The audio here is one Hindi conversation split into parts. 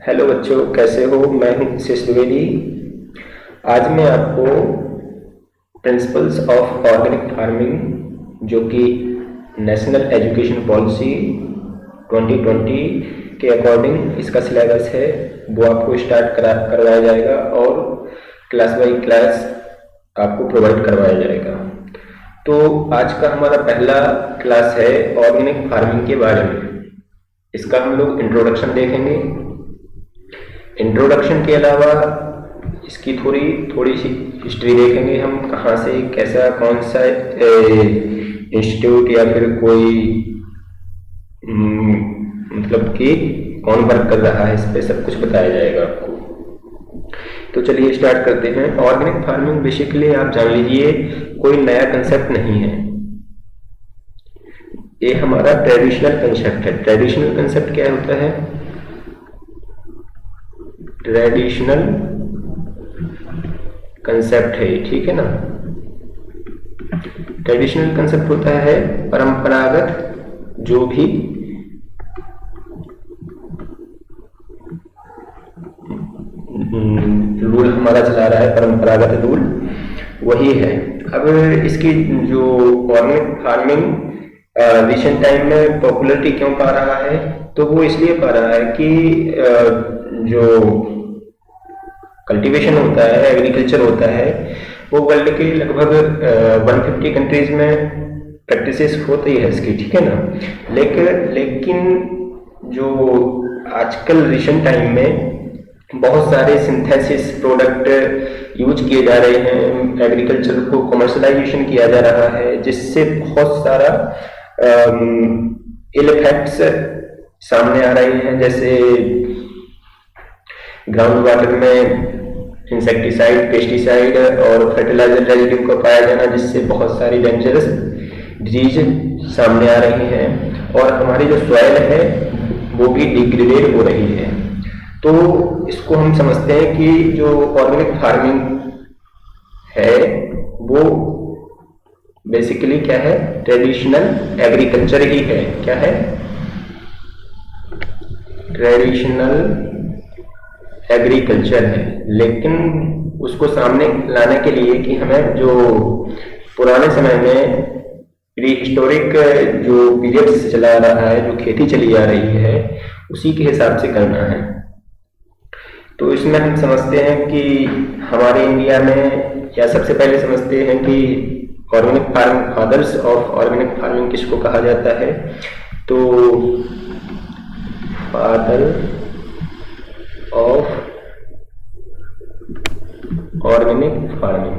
हेलो बच्चों, कैसे हो? मैं हूं शिश द्विवेदी। आज मैं आपको प्रिंसिपल्स ऑफ ऑर्गेनिक फार्मिंग जो कि नेशनल एजुकेशन पॉलिसी 2020 के अकॉर्डिंग इसका सिलेबस है वो आपको स्टार्ट करवाया जाएगा और क्लास बाई क्लास आपको प्रोवाइड करवाया जाएगा। तो आज का हमारा पहला क्लास है ऑर्गेनिक फार्मिंग के बारे में। इसका हम लोग इंट्रोडक्शन देखेंगे। इंट्रोडक्शन के अलावा इसकी थोड़ी सी हिस्ट्री देखेंगे हम, कहाँ से कैसा कौन सा इंस्टीट्यूट या फिर कोई मतलब कि कौन वर्क कर रहा है, इस पे सब कुछ बताया जाएगा आपको। तो चलिए स्टार्ट करते हैं। ऑर्गेनिक फार्मिंग बेसिकली आप जान लीजिए कोई नया कंसेप्ट नहीं है, ये हमारा ट्रेडिशनल कंसेप्ट है। ट्रेडिशनल कंसेप्ट क्या होता है? ट्रेडिशनल कंसेप्ट है, ठीक है ना। ट्रेडिशनल कंसेप्ट होता है परंपरागत जो भी रूल हमारा चला रहा है, परंपरागत रूल वही है। अब इसकी जो ऑर्गेनिक फार्मिंग रिसेंट टाइम में पॉपुलरिटी क्यों पा रहा है, तो वो इसलिए पा रहा है कि जो कल्टीवेशन होता है, एग्रीकल्चर होता है, वो वर्ल्ड के लगभग 150 कंट्रीज में प्रैक्टिसेस होती है इसकी, ठीक है ना। लेकिन जो आजकल रिसेंट टाइम में बहुत सारे सिंथेसिस प्रोडक्ट यूज किए जा रहे हैं, एग्रीकल्चर को कमर्शलाइजेशन किया जा रहा है, जिससे बहुत सारा इल इफेक्ट्स सामने आ रहे हैं। जैसे ग्राउंड वाटर में इंसेक्टिसाइड, पेस्टिसाइड और फर्टिलाइजर रेजिड्यू का पाया जाना, जिससे बहुत सारी डेंजरस डिजीज सामने आ रही हैं और हमारी जो सॉइल है वो भी डिग्रेडेड हो रही है। तो इसको हम समझते हैं कि जो ऑर्गेनिक फार्मिंग है वो बेसिकली क्या है? ट्रेडिशनल एग्रीकल्चर ही है। क्या है? ट्रेडिशनल एग्रीकल्चर है। लेकिन उसको सामने लाने के लिए कि हमें जो पुराने समय में प्री हिस्टोरिक जो पीरियड चला रहा है, जो खेती चली आ रही है, उसी के हिसाब से करना है। तो इसमें हम समझते हैं कि हमारे इंडिया में, या सबसे पहले समझते हैं कि organic farming, fathers of organic farming किसको कहा जाता है? तो फादर ऑफ ऑर्गेनिक फार्मिंग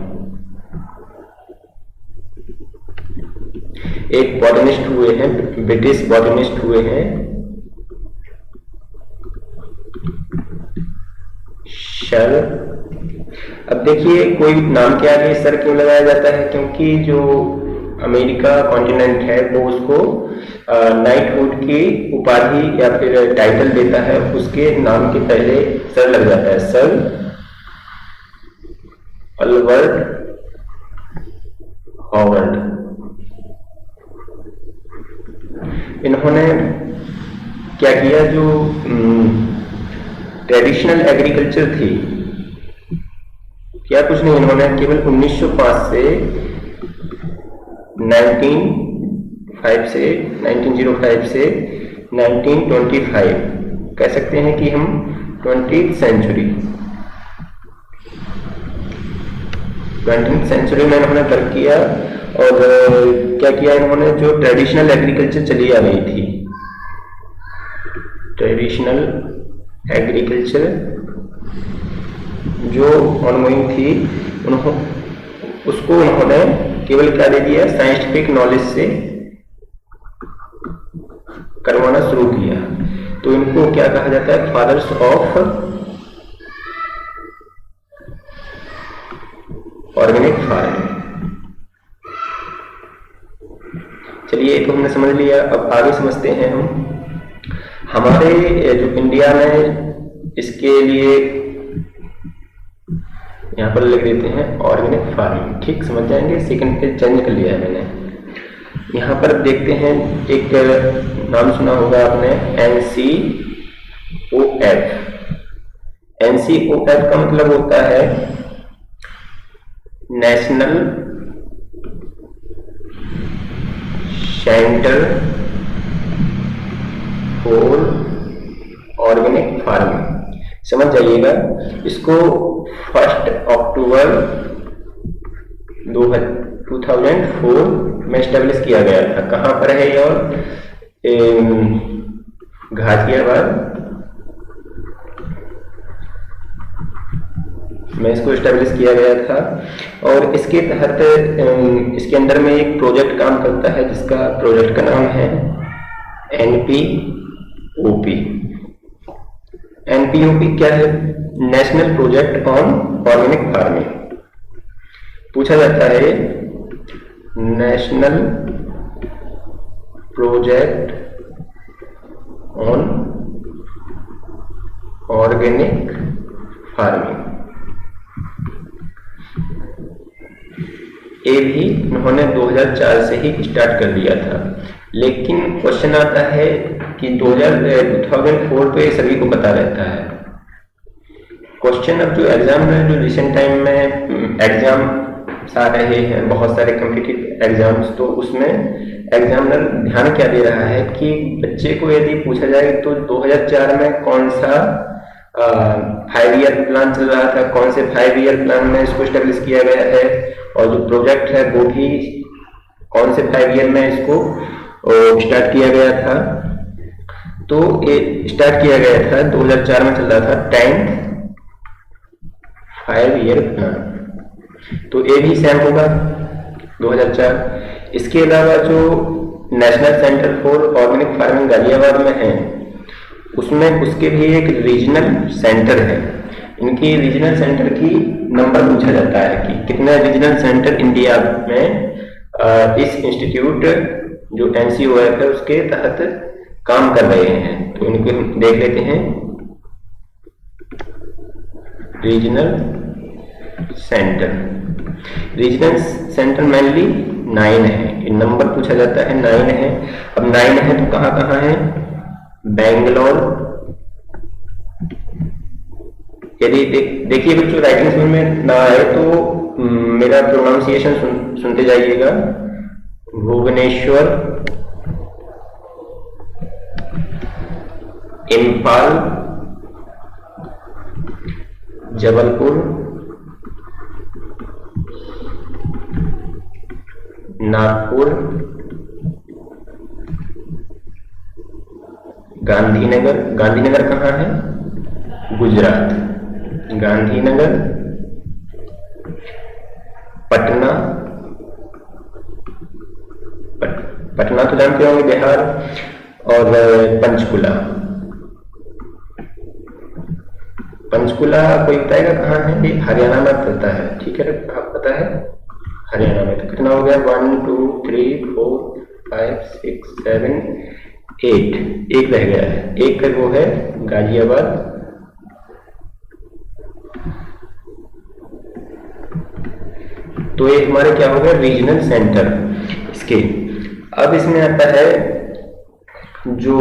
एक बॉटनिस्ट हुए हैं, ब्रिटिश बॉटनिस्ट हुए हैं, सर। अब देखिए कोई नाम के आगे सर क्यों लगाया जाता है? क्योंकि जो अमेरिका कॉन्टिनेंट है वो उसको नाइटहुड की उपाधि या फिर टाइटल देता है, उसके नाम के पहले सर लग जाता है। सर अल्बर्ट हॉवर्ड, इन्होंने क्या किया? जो ट्रेडिशनल एग्रीकल्चर थी, क्या कुछ नहीं, इन्होंने केवल 1905 से 1905 से 1925 कह सकते हैं कि हम 20th सेंचुरी में इन्होंने वर्क किया। और क्या किया इन्होंने? जो ट्रेडिशनल एग्रीकल्चर चली आ रही थी, ट्रेडिशनल एग्रीकल्चर जो ऑनगोइंग थी, उसको उन्होंने केवल क्या दे दिया? साइंटिफिक नॉलेज से करवाना शुरू किया। तो इनको क्या कहा जाता है? Fathers of organic farming. चलिए तो हमने समझ लिया। अब आगे समझते हैं हम हमारे जो इंडिया में, इसके लिए यहाँ पर लिख देते हैं ऑर्गेनिक फार्मिंग, ठीक समझ जाएंगे। सेकंड पे चेंज कर लिया है मैंने। यहाँ पर देखते हैं, एक नाम सुना होगा आपने, NCOF, NCOF का मतलब होता है national centre for organic farming. समझ जाइएगा, इसको 1 अक्टूबर 2004 में स्टेब्लिश किया गया था। कहाँ पर है ये? और गाजियाबाद में इसको स्टेब्लिश किया गया था। और इसके तहत इसके अंदर में एक प्रोजेक्ट काम करता है जिसका प्रोजेक्ट का नाम है NPOP। NPOP क्या है? National project on organic farming. पूछा जाता है national project on organic farming. ये भी उन्होंने 2004 से ही स्टार्ट कर दिया था, लेकिन क्वेश्चन आता है कि 2004 तो ये सभी को पता रहता है। क्वेश्चन अब जो एग्जाम में, जो रिसेंट टाइम में एग्जाम आ रहे हैं, बहुत सारे कॉम्पिटिटिव एग्जाम्स, तो उसमें एग्जामिनर ध्यान क्या दे रहा है कि बच्चे को यदि पूछा जाए तो 2004 में कौन सा 5 ईयर प्लान चल रहा था, कौन से 5 ईयर प्लान में इसको स्टेब्लिश किया गया है, और जो प्रोजेक्ट है वो भी कौन से 5 ईयर में इसको स्टार्ट किया गया था। तो ये स्टार्ट किया गया था 2004 में, चल रहा था 10th 5 ईयर प्लान। तो ये भी सेम होगा 2004। इसके अलावा जो national centre for organic farming Ghaziabad में है, उसमें उसके भी एक रीजनल सेंटर है। इनकी रीजनल सेंटर की नंबर पूछा जाता है कि कितने रीजनल सेंटर इंडिया में इस इंस्टीट्यूट जो NCOF है उसके तहत काम कर रहे हैं। तो इनको देख लेते हैं। रीजनल सेंटर मेनली 9 है। नंबर पूछा जाता है 9 है। अब 9 है तो कहाँ कहाँ है? बेंगलोर। यदि देखिए बच्चों, राइटिंग में ना आए तो मेरा प्रोनाउंसिएशन सुनते जाइएगा। भुवनेश्वर, इम्फाल, जबलपुर, नागपुर, गांधीनगर। गांधीनगर कहाँ है? गुजरात। गांधीनगर, पटना, पटना तो जानते होंगे बिहार, और पंचकुला। पंचकुला कोई बताएगा कहाँ है? ये हरियाणा में पड़ता है। ठीक है, आप पता है हरियाणा में। तो कितना हो गया? 1 2 3 4 5 6 7 8, एक रह गया है। एक वो है गाजियाबाद। तो ये हमारे क्या हो गया? रीजनल सेंटर इसके। अब इसमें आता है जो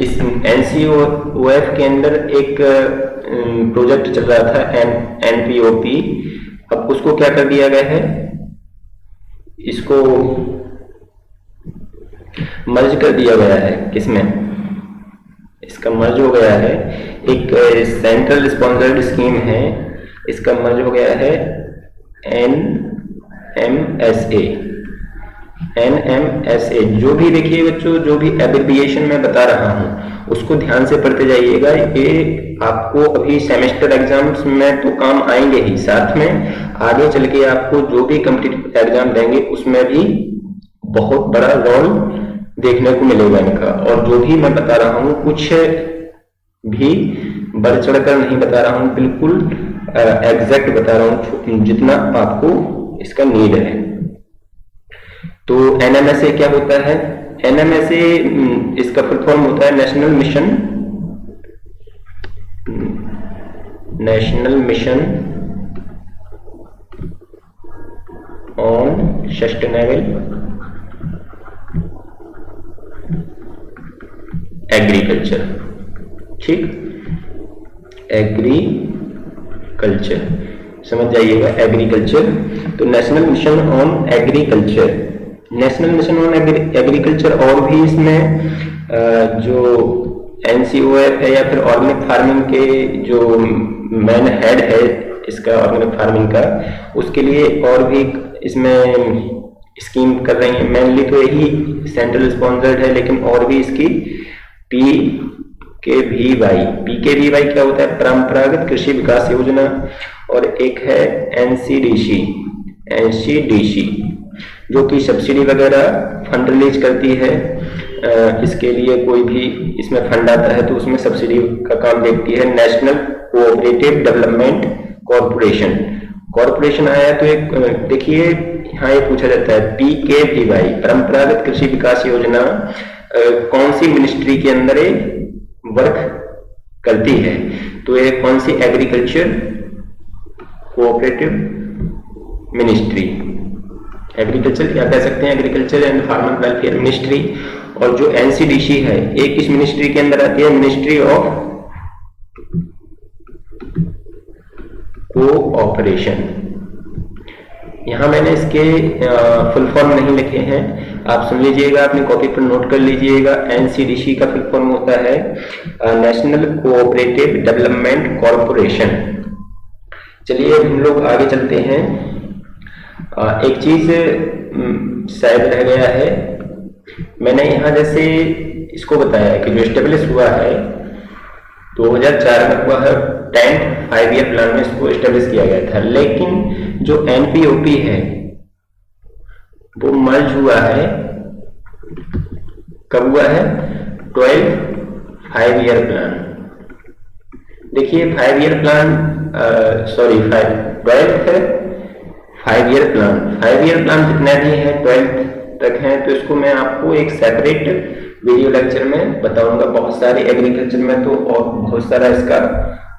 इस NCOF के अंदर एक प्रोजेक्ट चल रहा था NPOP। अब उसको क्या कर दिया गया है? इसको मर्ज कर दिया गया है। किसमें? इसका मर्ज हो गया है। एक सेंट्रल स्पॉन्सर्ड स्कीम है, इसका मर्ज हो गया है NMSA। जो भी देखिए बच्चों, जो भी एब्रिविएशन मैं बता रहा हूं उसको ध्यान से पढ़ते जाइएगा। ये आपको अभी सेमेस्टर एग्जाम्स में तो काम आएंगे ही, साथ में आगे चल के आपको जो भी कॉम्पिटिटिव एग्जाम देंगे उसमें भी बहुत बड़ा रोल देखने को मिलेगा इनका। और जो भी मैं बता रहा हूँ कुछ भी बढ़ चढ़कर नहीं बता रहा हूँ, बिल्कुल एग्जैक्ट बता रहा हूँ जितना आपको इसका नीड है। तो NMSA क्या होता है? NMSA इसका फुल फॉर्म होता है national mission on sustainable agriculture. ठीक, एग्रीकल्चर। कल्चर, समझ जाइएगा एग्रीकल्चर। तो national mission on agriculture, national mission on agriculture, और भी इसमें जो NCOF है या फिर ऑर्गेनिक फार्मिंग के जो मेन हेड है इसका ऑर्गेनिक फार्मिंग का, उसके लिए और भी इसमें स्कीम कर रही है। मेनली तो यही सेंट्रल स्पॉन्सर्ड है, लेकिन और भी इसकी PKVY क्या होता है, परंपरागत कृषि विकास योजना, और एक है NCDC जो कि सब्सिडी वगैरह फंड रिलीज करती है। इसके लिए कोई भी इसमें फंड आता है तो उसमें सब्सिडी का काम देखती है। नेशनल कोऑपरेटिव डेवलपमेंट कॉरपोरेशन आया तो एक देखिए यहाँ ये पूछा जाता है PKVY परंपरागत कृषि विकास योजना कौन सी मिनिस्ट्री के अंदर वर्क करती है, तो ये कौन सी, एग्रीकल्चर कोऑपरेटिव मिनिस्ट्री, एग्रीकल्चर या कह सकते हैं agriculture and farmer welfare ministry. और जो NCDC है ये किस मिनिस्ट्री के अंदर आती है, मिनिस्ट्री ऑफ कोऑपरेशन। यहां मैंने इसके फुल फॉर्म नहीं लिखे हैं, आप सुन लीजिएगा, अपनी कॉपी पर नोट कर लीजिएगा। NCDC का फुल फॉर्म होता है नेशनल कोऑपरेटिव डेवलपमेंट कॉरपोरेशन। चलिए हम लोग आगे चलते हैं। एक चीज शायद रह गया है, मैंने यहाँ जैसे इसको बताया कि जो स्टेब्लिश हुआ है 2004 में हुआ है, 10th 5-year प्लान में इसको स्टेब्लिश किया गया था, लेकिन जो NPOP है वो मर्ज हुआ है, कब हुआ है, 12th 5-year प्लान। देखिए 5-year plan 12th 5-year plan, 5-year plan जितने भी हैं 12th तक हैं, तो इसको मैं आपको एक सेपरेट वीडियो लेक्चर में बताऊंगा। बहुत सारे एग्रीकल्चर में तो और बहुत सारा इसका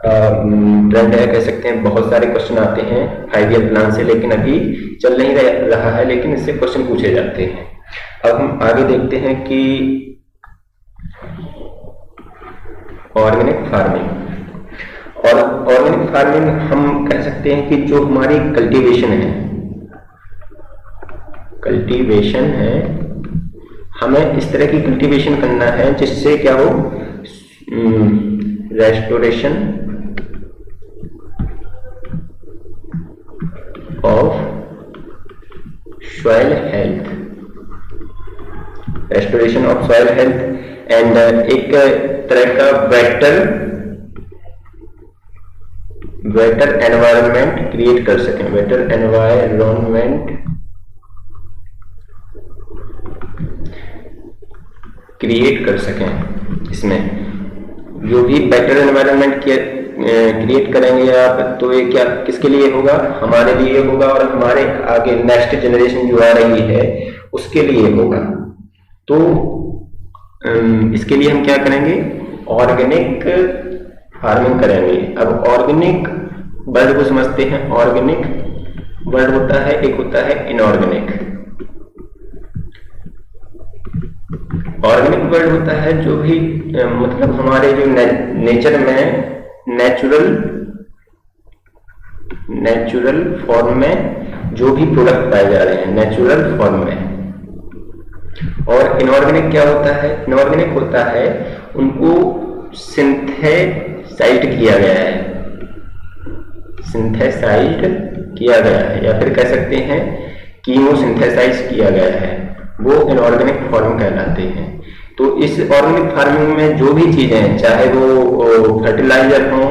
ट्रेंड है, कह सकते हैं बहुत सारे क्वेश्चन आते हैं 5-year प्लान से, लेकिन अभी चल नहीं रहा है, लेकिन इससे क्वेश्चन पूछे जाते हैं। अब हम आगे देखते हैं कि ऑर्गेनिक फार्मिंग, और ऑर्गेनिक फार्मिंग हम कह सकते हैं कि जो हमारी कल्टीवेशन है, हमें इस तरह की कल्टीवेशन करना है जिससे क्या हो, restoration of soil health, and एक तरह का बेटर एनवायरनमेंट क्रिएट कर सकें, बेटर एनवायरनमेंट क्रिएट कर सकें। इसमें जो भी बेटर एनवायरनमेंट क्रिएट करेंगे आप, तो ये क्या किसके लिए होगा, हमारे लिए होगा और हमारे आगे नेक्स्ट जनरेशन जो आ रही है उसके लिए होगा। तो इसके लिए हम क्या करेंगे, ऑर्गेनिक फार्मिंग करेंगे। अब ऑर्गेनिक वर्ड को समझते हैं। ऑर्गेनिक वर्ड होता है, एक होता है इनऑर्गेनिक। ऑर्गेनिक वर्ड होता है जो भी मतलब हमारे जो नेचर में नेचुरल फॉर्म में जो भी प्रोडक्ट पाए जा रहे हैं, नेचुरल फॉर्म में। और इनऑर्गेनिक क्या होता है, इनऑर्गेनिक होता है उनको सिंथेसाइज्ड किया गया है, या फिर कह सकते हैं कीमोसिंथेसाइज किया गया है, वो इनऑर्गेनिक फॉर्म कहलाते हैं। तो इस ऑर्गेनिक फार्मिंग में जो भी चीजें, चाहे वो फर्टिलाइजर हो,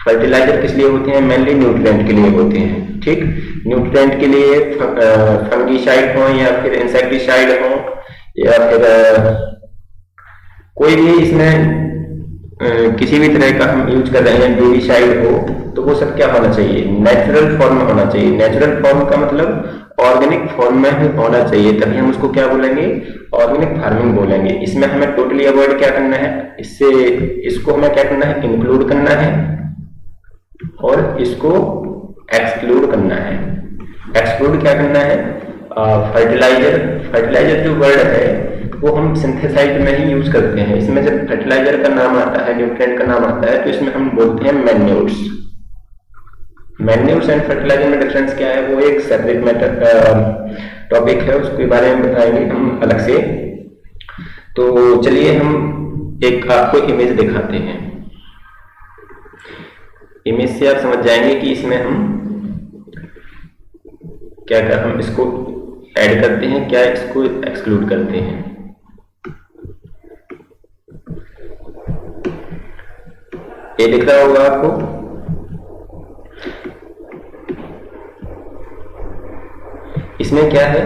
फर्टिलाइजर किस लिए होते हैं, मेनली न्यूट्रिएंट के लिए होते हैं, ठीक। न्यूट्रिएंट के लिए फंगीसाइड हो या फिर इंसेक्टिसाइड हो, या फिर कोई भी इसमें किसी भी तरह का हम यूज कर रहे हैं, वेबीसाइड हो, तो वो सब क्या होना चाहिए, नेचुरल फॉर्म में होना चाहिए। नेचुरल फॉर्म का मतलब ऑर्गेनिक फॉर्म में ही होना चाहिए, तभी हम उसको क्या बोलेंगे, ऑर्गेनिक फार्मिंग बोलेंगे। इसमें हमें टोटली अवॉइड क्या करना है, इसको हमें क्या करना है, इंक्लूड करना है, और इसको एक्सक्लूड करना है। एक्सक्लूड क्या करना है, फर्टिलाइजर जो वर्ड है वो हम सिंथेसाइज्ड में ही यूज करते हैं। इसमें जब फर्टिलाइजर का नाम आता है, न्यूट्रिएंट का नाम आता है, तो इसमें हम बोलते हैं मैन्योर्स। मैन्योर्स एंड फर्टिलाइजर में डिफरेंस क्या है वो एक सेपरेट मैटर टॉपिक है, उसके बारे में बताएंगे हम अलग से। तो चलिए हम एक आपको इमेज दिखाते हैं। इमेज से आप समझ जाएंगे कि इसमें हम क्या क्या हम इसको ऐड करते हैं, क्या इसको एक्सक्लूड करते हैं। ये दिख रहा होगा आपको। इसमें क्या है,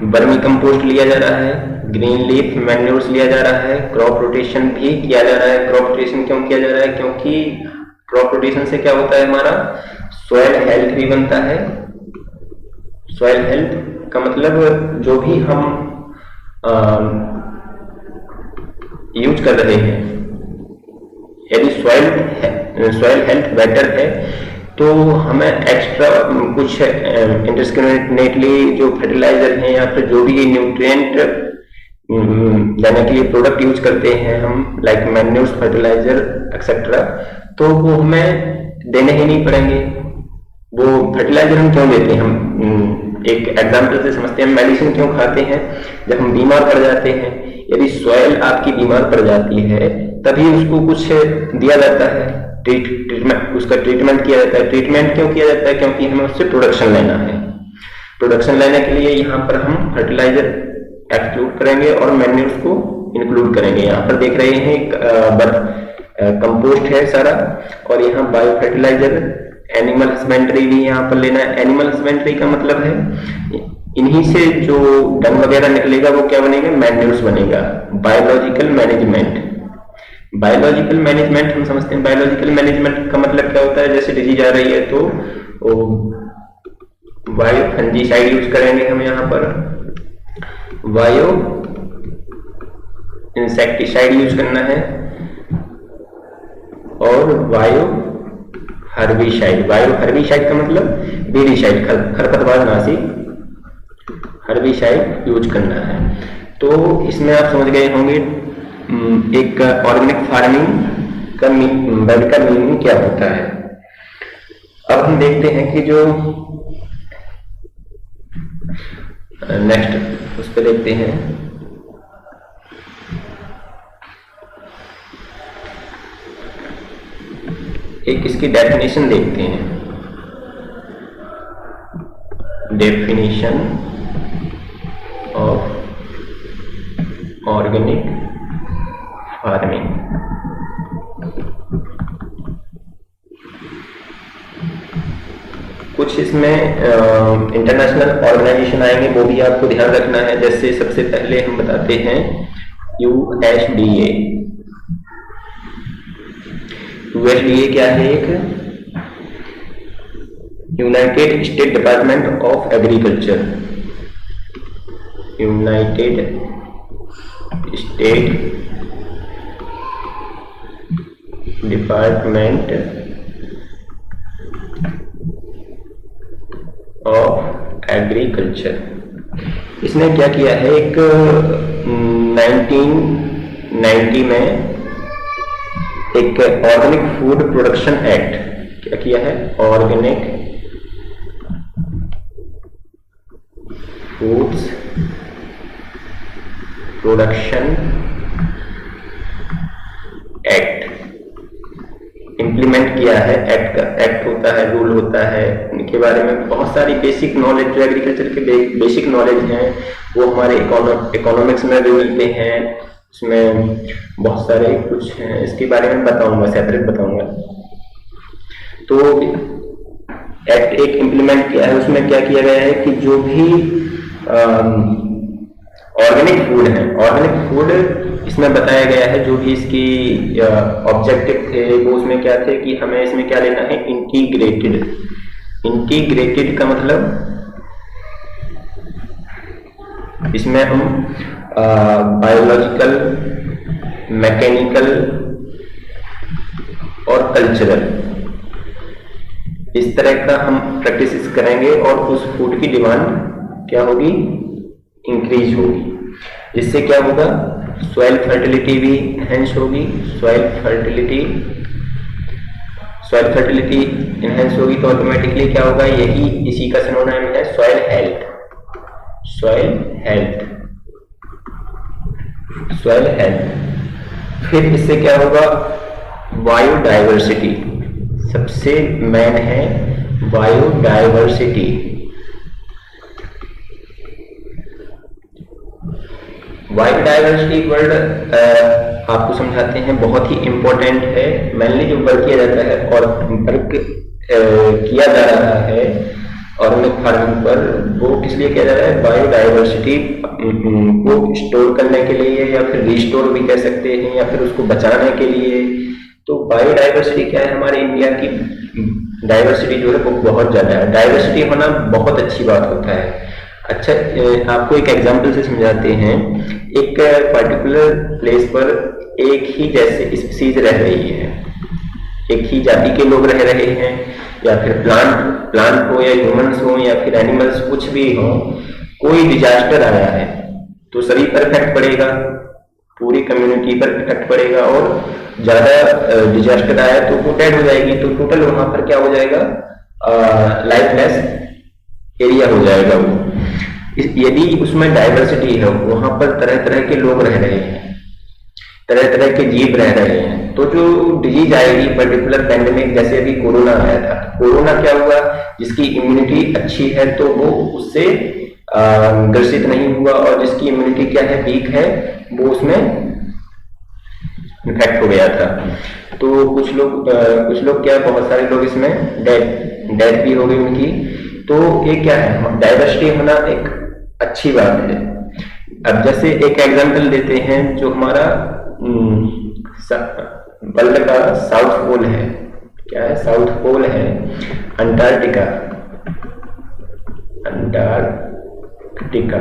वर्मी कंपोस्ट लिया जा रहा है, ग्रीन लीफ मैन्योर्स लिया जा रहा है, क्रॉप रोटेशन भी किया जा रहा है। क्रॉप रोटेशन क्यों किया जा रहा है? क्योंकि क्रॉप रोटेशन से क्या होता है, हमारा सॉइल हेल्थ भी बनता है। सॉइल हेल्थ का मतलब जो भी हम यूज कर रहे हैं, यदि सॉइल हेल्थ बेटर है तो हमें एक्स्ट्रा कुछ इंडिस्क्रिमिनेटली जो फर्टिलाइजर हैं या फिर जो भी न्यूट्रिएंट देने के लिए प्रोडक्ट यूज करते हैं हम, लाइक मैन्योर्स, फर्टिलाइजर एक्सेट्रा, तो वो हमें देने ही नहीं पड़ेंगे। वो फर्टिलाइजर हम क्यों देते हैं? हम एक एग्जाम्पल से समझते हैं। मेडिसिन क्यों खाते हैं? जब हम बीमार पड़ जाते हैं, यदि सॉइल आपकी बीमार पड़ जाती है तभी उसको कुछ दिया जाता है, ट्रीटमेंट, उसका ट्रीटमेंट किया जाता है। ट्रीटमेंट क्यों किया जाता है? क्योंकि हमें उससे प्रोडक्शन लेना है। प्रोडक्शन लेने के लिए यहाँ पर हम फर्टिलाइजर एक्सक्लूड करेंगे और मैन्योर्स को इंक्लूड करेंगे। यहाँ पर देख रहे हैं कंपोस्ट है सारा, और यहाँ बायो फर्टिलाइजर, एनिमल हस्बेंड्री भी यहाँ पर लेना है। एनिमल हस्बेंड्री का मतलब है इन्हीं से जो डंग वगैरह निकलेगा वो क्या बनेगा? मैन्योर्स बनेगा। बायोलॉजिकल मैनेजमेंट, बायोलॉजिकल मैनेजमेंट हम समझते हैं। बायोलॉजिकल मैनेजमेंट का मतलब क्या होता है? जैसे डिजीज आ रही है तो बायो फंजीसाइड यूज करेंगे हम यहाँ पर, बायो इंसेक्टिसाइड यूज करना है, और बायो हर्बिसाइड। बायो हर्बिसाइड का मतलब वेरिसाइड, खरपतवार नाशी हर्बिसाइड यूज करना है। तो इसमें आप समझ गए होंगे एक ऑर्गेनिक फार्मिंग का वर्ड का मीनिंग क्या होता है। अब हम देखते हैं कि जो नेक्स्ट उस पर देखते हैं। एक इसकी डेफिनेशन देखते हैं। Definition of organic farming. कुछ इसमें इंटरनेशनल ऑर्गेनाइजेशन आएंगे, वो भी आपको ध्यान रखना है। जैसे सबसे पहले हम बताते हैं USDA। USDA क्या है? एक United state department of agriculture. United state department of agriculture. इसने क्या किया है? एक 1990 में एक ऑर्गेनिक फूड प्रोडक्शन एक्ट क्या किया है? Organic foods production act implement किया है। एक्ट होता है, रूल होता है, इनके बारे में बहुत सारी बेसिक नॉलेज, जो एग्रीकल्चर के बेसिक नॉलेज हैं वो हमारे इकोनॉमिक्स में भी मिलते हैं। इसमें बहुत सारे कुछ हैं, इसके बारे में बताऊंगा, सेपरेट बताऊंगा। तो एक्ट एक इंप्लीमेंट किया है, उसमें क्या किया गया है कि जो भी ऑर्गेनिक फूड है, ऑर्गेनिक फूड इसमें बताया गया है, जो भी इसकी ऑब्जेक्टिव थे वो उसमें क्या थे कि हमें इसमें क्या लेना है? इंटीग्रेटेड। इंटीग्रेटेड का मतलब इसमें हम बायोलॉजिकल, मैकेनिकल और कल्चरल इस तरह का हम प्रैक्टिस करेंगे और उस फूड की डिमांड क्या होगी? इंक्रीज होगी। जिससे क्या होगा? सॉइल फर्टिलिटी भी एनहांस होगी। Soil fertility soil fertility enhance होगी तो ऑटोमेटिकली क्या होगा, यही इसी का सिनोनिम है soil health. Soil health, soil health. फिर इससे क्या होगा, बायोडाइवर्सिटी, सबसे मेन है बायोडाइवर्सिटी। बायोडाइवर्सिटी वर्ड आपको समझाते हैं, बहुत ही इंपॉर्टेंट है। मेनली जो वर्क किया जाता है और वर्क किया जा रहा है ऑर्गेनिक फार्मिंग पर, वो किस लिए किया जा रहा है, बायोडाइवर्सिटी को स्टोर करने के लिए, या फिर रिस्टोर भी कह सकते हैं, या फिर उसको बचाने के लिए। तो बायोडाइवर्सिटी क्या है, हमारे इंडिया की डाइवर्सिटी जो है वो बहुत ज्यादा है। डाइवर्सिटी होना बहुत अच्छी बात होता है। अच्छा, आपको एक एग्जांपल से समझाते हैं। एक पर्टिकुलर प्लेस पर एक ही जैसे स्पीसीज रह रही है, एक ही जाति के लोग रह रहे हैं, या फिर प्लांट हो या ह्यूमंस हो या फिर एनिमल्स, कुछ भी हो, कोई डिजास्टर आया है तो सभी पर इफेक्ट पड़ेगा, पूरी कम्युनिटी पर इफेक्ट पड़ेगा। और ज्यादा डिजास्टर आया तो वो डेड हो जाएगी, तो टोटल वहां पर क्या हो जाएगा, लाइफलेस एरिया हो जाएगा वो। यदि उसमें डाइवर्सिटी है, वहां पर तरह तरह के लोग रह रहे हैं, तरह तरह के जीव रह रहे हैं, तो जो डिजीज आएगी, पर्टिकुलर पैंडेमिक, जैसे अभी कोरोना आया था, कोरोना क्या हुआ, जिसकी इम्यूनिटी अच्छी है तो वो उससे ग्रसित नहीं हुआ, और जिसकी इम्यूनिटी क्या है, वीक है, वो उसमें इन्फेक्ट हो गया था। तो कुछ लोग क्या, बहुत सारे लोग इसमें डेथ भी हो गई उनकी। तो ये क्या है, डाइवर्सिटी होना एक अच्छी बात है। अब जैसे एक एग्जांपल देते हैं, जो हमारा वर्ल्ड का साउथ पोल है, क्या है, साउथ पोल है अंटार्कटिका। अंटार्कटिका,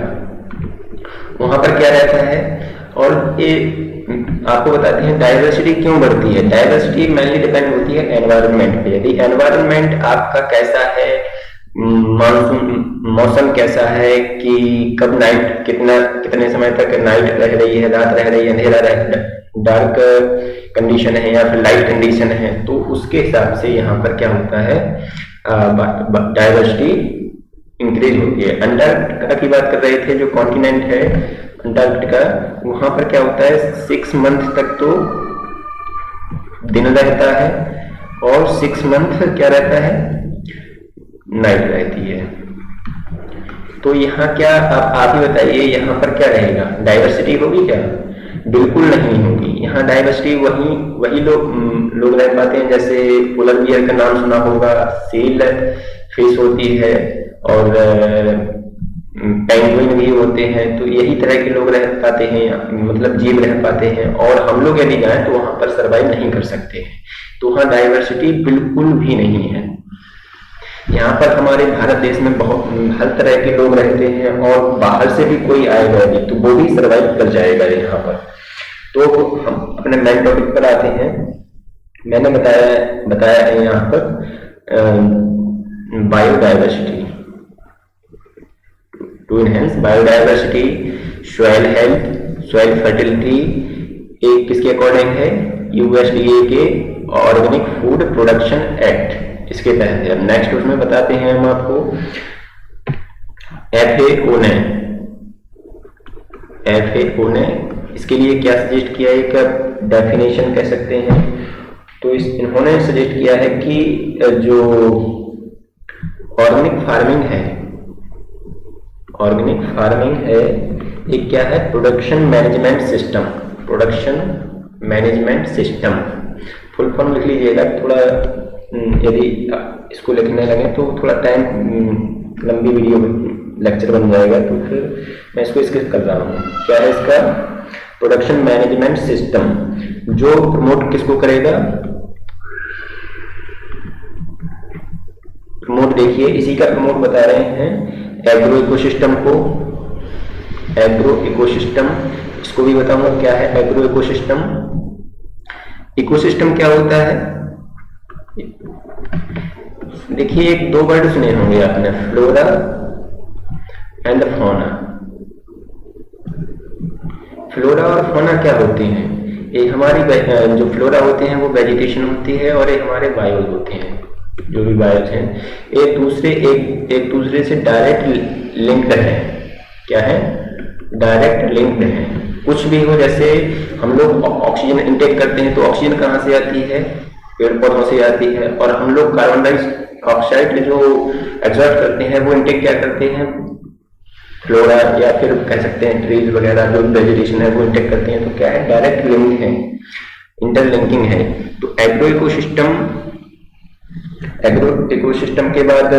वहां पर क्या रहता है, और ये आपको बताते हैं डाइवर्सिटी क्यों बढ़ती है। डाइवर्सिटी मेनली डिपेंड होती है एनवायरनमेंट पे। यदि एनवायरनमेंट आपका कैसा है, मानसून मौसम कैसा है, कि कब नाइट कितने समय तक नाइट रह रही है, रात रह रही है, अंधेरा डार्क कंडीशन है या फिर लाइट कंडीशन है, तो उसके हिसाब से यहाँ पर क्या होता है, डाइवर्सिटी इंक्रीज होती है। अंटार्कटिका की बात कर रहे थे, जो कॉन्टिनेंट है अंटार्कटिका, वहां पर क्या होता है, 6 मंथ तक तो दिन रहता है, और 6 मंथ क्या रहता है, नाइट रहती है। तो यहाँ क्या, आप ही बताइए, यहाँ पर क्या रहेगा, डाइवर्सिटी होगी क्या? बिल्कुल नहीं होगी। यहाँ डाइवर्सिटी वही लोग रह पाते हैं, जैसे पोलर बियर का नाम सुना होगा, सील फिश होती है, और पेंगुइन भी होते हैं। तो यही तरह के लोग रह पाते हैं, मतलब जीव रह पाते हैं, और हम लोग यदि जाएं तो वहां पर सर्वाइव नहीं कर सकते हैं। तो वहाँ डाइवर्सिटी बिल्कुल भी नहीं है। यहाँ पर हमारे भारत देश में बहुत हर तरह के लोग रहते हैं, और बाहर से भी कोई आएगा यदि तो वो भी सर्वाइव कर जाएगा यहाँ पर। तो हम अपने मेन टॉपिक पर आते हैं। मैंने बताया है यहाँ पर biodiversity, to enhance biodiversity, soil health, soil fertility, एक किसके अकॉर्डिंग है, यूएसडीए के ऑर्गेनिक फूड प्रोडक्शन एक्ट, इसके तहत है। नेक्स्ट उसमें बताते हैं हम आपको FAO ने इसके लिए क्या सजेस्ट किया है, एक डेफिनेशन कह सकते हैं। तो इन्होंने सजेस्ट किया है कि जो ऑर्गेनिक फार्मिंग है ये क्या है, production management system. Full form लिख लीजिएगा, थोड़ा यदि इसको लिखने लगे तो थोड़ा टाइम लंबी वीडियो लेक्चर बन जाएगा, तो फिर मैं इसको स्किप कर रहा हूँ। क्या है इसका, प्रोडक्शन मैनेजमेंट सिस्टम, जो प्रमोट किसको करेगा, प्रमोट देखिए इसी का प्रमोट बता रहे हैं, एग्रो इकोसिस्टम को। एग्रो इकोसिस्टम, इसको भी बताऊंगा क्या है एग्रो इकोसिस्टम। इकोसिस्टम क्या होता है, देखिए एक दो वर्ड सुने होंगे आपने, फ्लोरा एंड फौना। फ्लोरा और फौना क्या होती हैं, एक हमारी जो फ्लोरा होते हैं वो वेजिटेशन होती है, और एक हमारे बायोज होते हैं, जो भी बायोज हैं एक दूसरे से डायरेक्ट लिंक्ड है। क्या है? डायरेक्ट लिंक्ड है। कुछ भी हो, जैसे हम लोग ऑक्सीजन इंटेक करते हैं तो ऑक्सीजन कहाँ से आती है? पेड़ पौधों से आती है, और हम लोग कार्बन डाइऑक्साइड जो एब्जॉर्ब करते हैं वो इंटेक क्या करते हैं? फ्लोरा या फिर कह सकते हैं ट्रीज वगैरह जो वेजिटेशन है वो इंटेक करते हैं। तो क्या है? डायरेक्ट लिंक है, इंटरलिंकिंग है। तो एग्रो इकोसिस्टम के बाद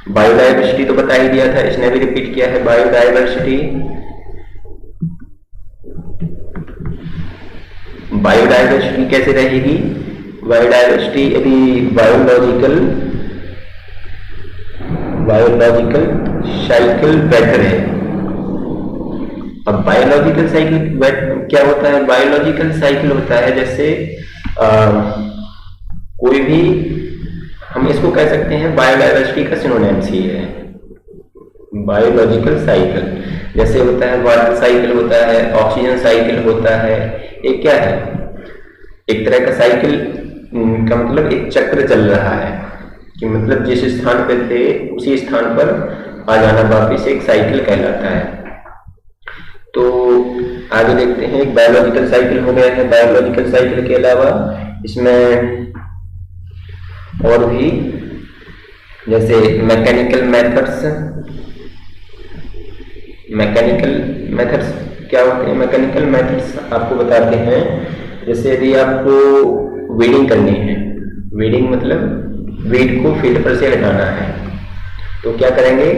बायोडाइवर्सिटी तो बता ही दिया था, इसने भी रिपीट किया है। बायोडाइवर्सिटी कैसे रहेगी? बायोडाइवर्सिटी यदि बायोलॉजिकल साइकिल बेटर है। अब बायोलॉजिकल साइकिल क्या होता है? बायोलॉजिकल साइकिल होता है जैसे कोई भी, हम इसको कह सकते हैं बायोडाइवर्सिटी का सिनोनिम्स ही है। बायोलॉजिकल साइकिल जैसे होता है वाटर साइकिल होता है, ऑक्सीजन साइकिल होता है। एक क्या है? एक तरह का साइकिल का मतलब एक चक्र चल रहा है, कि मतलब जिस स्थान पे थे उसी स्थान पर आ जाना वापिस एक साइकिल कहलाता है। तो आगे देखते हैं, एक बायोलॉजिकल साइकिल हो गया है। बायोलॉजिकल साइकिल के अलावा इसमें और भी जैसे मैकेनिकल मेथड्स क्या होते हैं? मैकेनिकल मेथड्स आपको बताते हैं, जैसे यदि आपको वीडिंग करनी है, वीडिंग मतलब वीड को फील्ड पर से हटाना है, तो क्या करेंगे?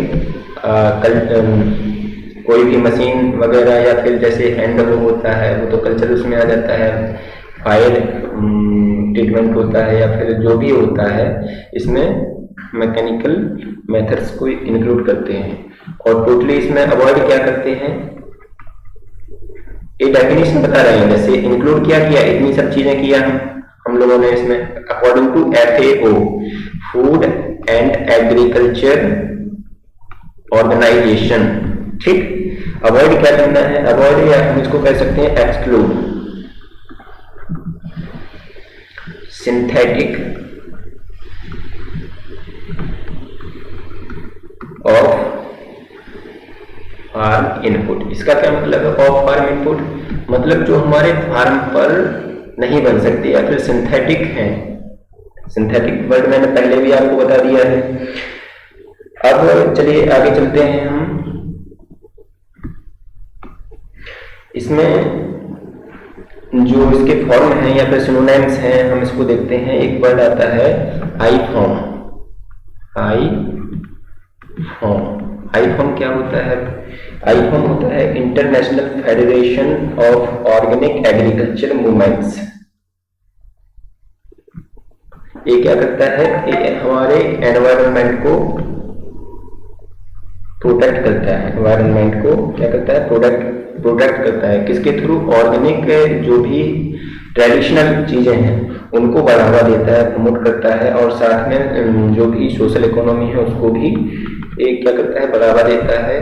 कोई भी मशीन वगैरह या फिर जैसे हैंड वो होता है वो तो कल्चर उसमें आ जाता है, फायर ट्रीटमेंट होता है या फिर जो भी होता है, इसमें मैकेनिकल मेथड्स को इंक्लूड करते हैं। और टोटली इसमें अवॉइड क्या करते हैं? ये डेफिनेशन बता रहे हैं, जैसे इंक्लूड क्या किया, इतनी सब चीजें किया हम लोगों ने इसमें according to FAO, food and agriculture organisation. ठीक, अवॉइड क्या करना है? अवॉइड या हम इसको कह सकते हैं exclude synthetic off farm input. इसका क्या मतलब है? ऑफ फार्म इनपुट मतलब जो हमारे फार्म पर नहीं बन सकते या फिर सिंथेटिक है। सिंथेटिक वर्ड मैंने पहले भी आपको बता दिया है। अब चलिए आगे चलते हैं हम। इसमें जो इसके फॉर्म हैं या फिर सिनोनिम्स हैं हम इसको देखते हैं। एक वर्ड आता है आईफॉर्म। आईफॉर्म क्या होता है? आईफॉर्म होता है international federation of organic agriculture movements. ये क्या करता है? ये हमारे एनवायरनमेंट को प्रोटेक्ट करता है। एनवायरनमेंट को क्या करता है? प्रोटेक्ट करता है। किसके थ्रू? ऑर्गेनिक जो भी ट्रेडिशनल चीजें हैं उनको बढ़ावा देता है, प्रमोट करता है, और साथ में जो भी सोशल इकोनॉमी है उसको भी एक क्या करता है? बढ़ावा देता है।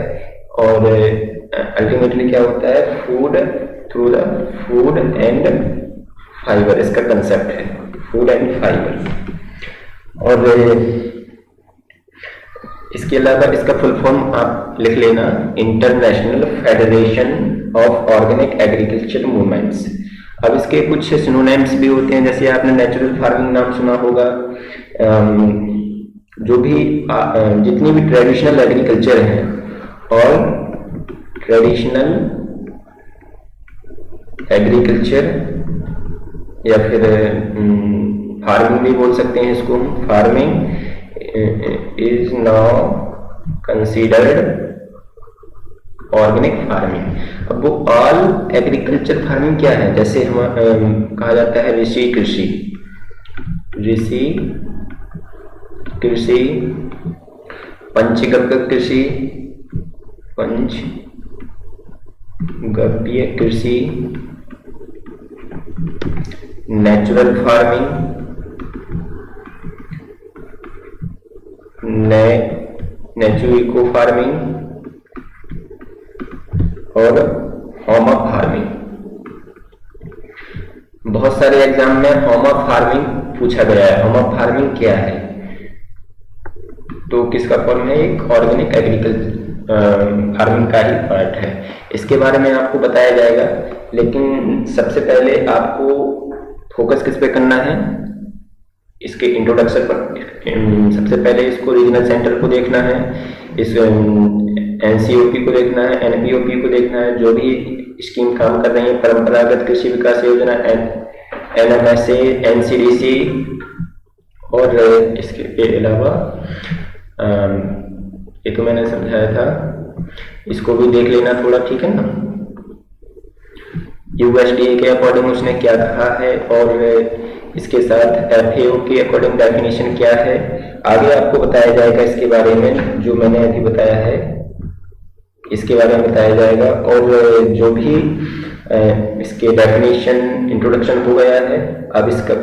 और अल्टीमेटली क्या होता है? Food through the food and fibre, इसका कंसेप्ट है फूड एंड फाइबर। और इसके अलावा इसका फुल फॉर्म आप लिख लेना, international federation of organic agriculture movements. अब इसके कुछ सिनोनिम्स भी होते हैं, जैसे आपने नेचुरल फार्मिंग नाम सुना होगा। जो भी जितनी भी ट्रेडिशनल एग्रीकल्चर है और ट्रेडिशनल एग्रीकल्चर या फिर फार्मिंग भी बोल सकते हैं इसको। Farming is now considered organic farming. अब वो ऑल एग्रीकल्चर फार्मिंग क्या है? जैसे हम कहा जाता है ऋषि कृषि, पंचगव्य कृषि, कृषि, natural farming, natural eco farming और होम फार्मिंग। बहुत सारे एग्जाम में होम ऑफ फार्मिंग पूछा गया है। होम ऑफ फार्मिंग क्या है? तो किसका फॉर्म है? एक ऑर्गेनिक एग्रीकल्चर फार्मिंग का ही पार्ट है। इसके बारे में आपको बताया जाएगा, लेकिन सबसे पहले आपको फोकस किस पे करना है? इसके इंट्रोडक्शन पर। सबसे पहले इसको रीजनल सेंटर को देखना है, इस एनसीओपी को देखना है, एनपीओपी को देखना है, जो भी स्कीम काम कर रही है, परंपरागत कृषि विकास योजना, एनएमएसए, एनसीडीसी, और इसके अलावा ये तो मैंने समझाया था, इसको भी देख लेना थोड़ा, ठीक है ना। यूएसडीए के अकॉर्डिंग उसने क्या कहा है, और इसके साथ एफएओ के अकॉर्डिंग डेफिनेशन क्या है, आगे आपको बताया जाएगा इसके बारे में। जो मैंने अभी बताया है इसके बारे में बताया जाएगा, और जो भी इसके डेफिनेशन इंट्रोडक्शन हो गया है, अब इसका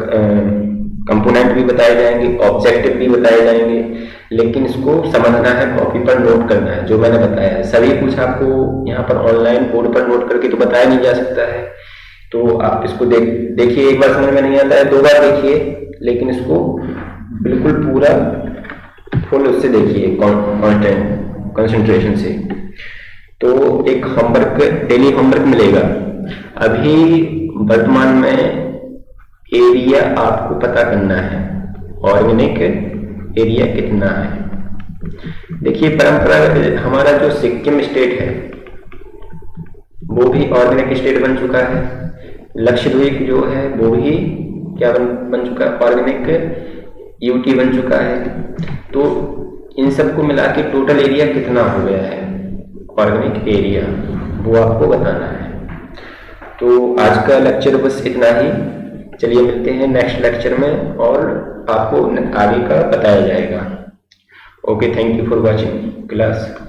कंपोनेंट भी बताए जाएंगे, ऑब्जेक्टिव भी बताए जाएंगे, लेकिन इसको समझना है, कॉपी पर नोट करना है जो मैंने बताया है। सभी कुछ आपको यहाँ पर ऑनलाइन बोर्ड पर नोट करके तो बताया नहीं जा सकता है, तो आप इसको देखिए। एक बार समझ में नहीं आता है 2 बार देखिए, लेकिन इसको बिल्कुल पूरा फुल उससे देखिए, कंसंट्रेशन से। तो एक होमवर्क, डेली होमवर्क मिलेगा। अभी वर्तमान में एरिया आपको पता करना है, ऑर्गेनिक एरिया कितना है। देखिए परंपरा, हमारा जो सिक्किम स्टेट है वो भी ऑर्गेनिक स्टेट बन चुका है। लक्षद्वीप जो है वो भी क्या बन चुका है? ऑर्गेनिक यूटी बन चुका है। तो इन सबको मिला के टोटल एरिया कितना हो गया है ऑर्गेनिक एरिया, वो आपको बताना है। तो आज का लेक्चर बस इतना ही। चलिए मिलते हैं नेक्स्ट लेक्चर में, और आपको आगे का बताया जाएगा। Okay, thank you for watching class.